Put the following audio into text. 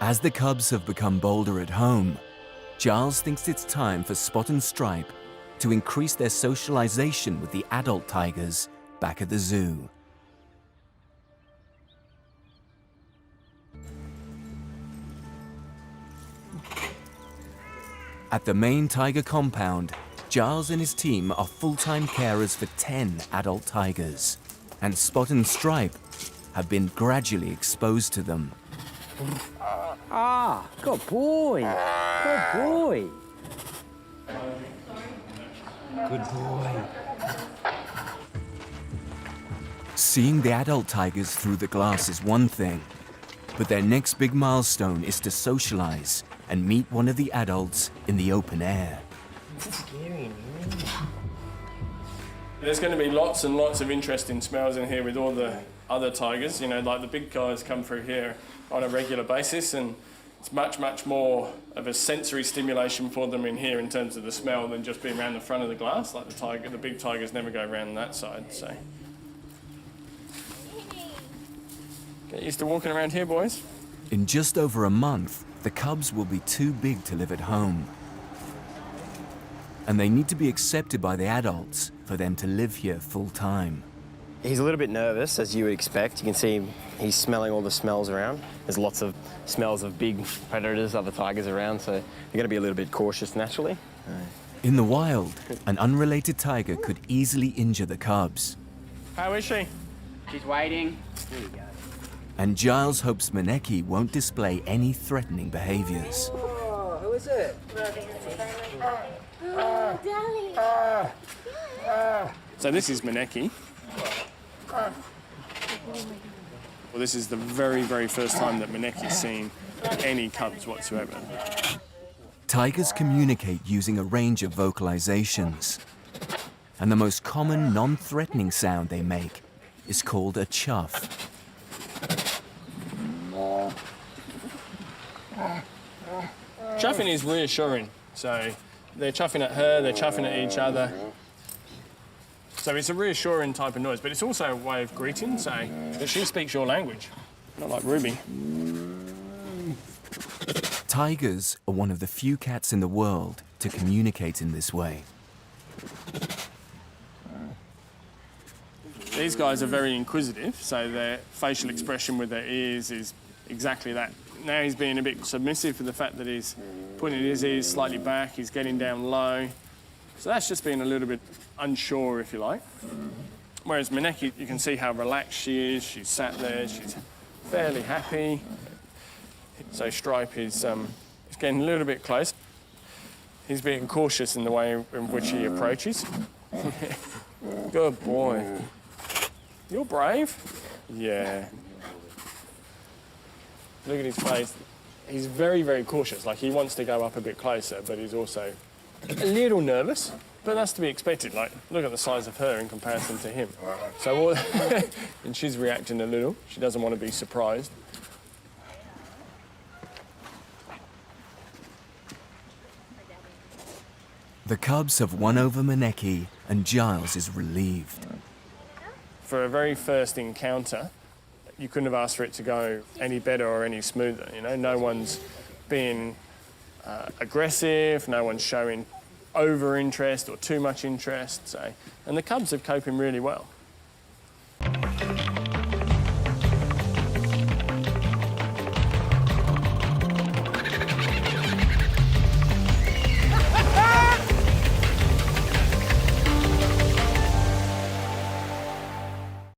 As the cubs have become bolder at home, Giles thinks it's time for Spot and Stripe to increase their socialization with the adult tigers back at the zoo. At the main tiger compound, Giles and his team are full-time carers for 10 adult tigers, and Spot and Stripe have been gradually exposed to them. Ah, good boy. Good boy. Good boy. Seeing the adult tigers through the glass is one thing, but their next big milestone is to socialize and meet one of the adults in the open air. Scary, man. There's going to be lots and lots of interesting smells in here with all the other tigers. You know, like the big guys come through here on a regular basis, and it's much, much more of a sensory stimulation for them in here in terms of the smell than just being around the front of the glass. Like the big tigers never go around that side, so. Get used to walking around here, boys. In just over a month, the cubs will be too big to live at home. And they need to be accepted by the adults for them to live here full time. He's a little bit nervous, as you would expect. You can see he's smelling all the smells around. There's lots of smells of big predators, other tigers around, so you're going to be a little bit cautious naturally. In the wild, an unrelated tiger could easily injure the cubs. How is she? She's waiting. There you go. And Giles hopes Maneki won't display any threatening behaviors. Oh, who is it? Oh, darling. So this is Maneki. Well, this is the very, very first time that Maneki's seen any cubs whatsoever. Tigers communicate using a range of vocalizations. And the most common non-threatening sound they make is called a chuff. Chuffing is reassuring. So they're chuffing at her, they're chuffing at each other. So it's a reassuring type of noise, but it's also a way of greeting, so that she speaks your language, not like Ruby. Tigers are one of the few cats in the world to communicate in this way. These guys are very inquisitive, so their facial expression with their ears is exactly that. Now he's being a bit submissive for the fact that he's putting his ears slightly back, he's getting down low. So that's just being a little bit unsure, if you like. Whereas Maneki, you can see how relaxed she is. She's sat there, she's fairly happy. So Stripe is getting a little bit close. He's being cautious in the way in which he approaches. Good boy. You're brave. Yeah. Look at his face. He's very, very cautious. Like, he wants to go up a bit closer, but he's also a little nervous. But that's to be expected. Like, look at the size of her in comparison to him. So, and she's reacting a little. She doesn't want to be surprised. The cubs have won over Maneki, and Giles is relieved. For a very first encounter, you couldn't have asked for it to go any better or any smoother. You know, no one's being aggressive, no one's showing over interest or too much interest. So, and the cubs are coping really well.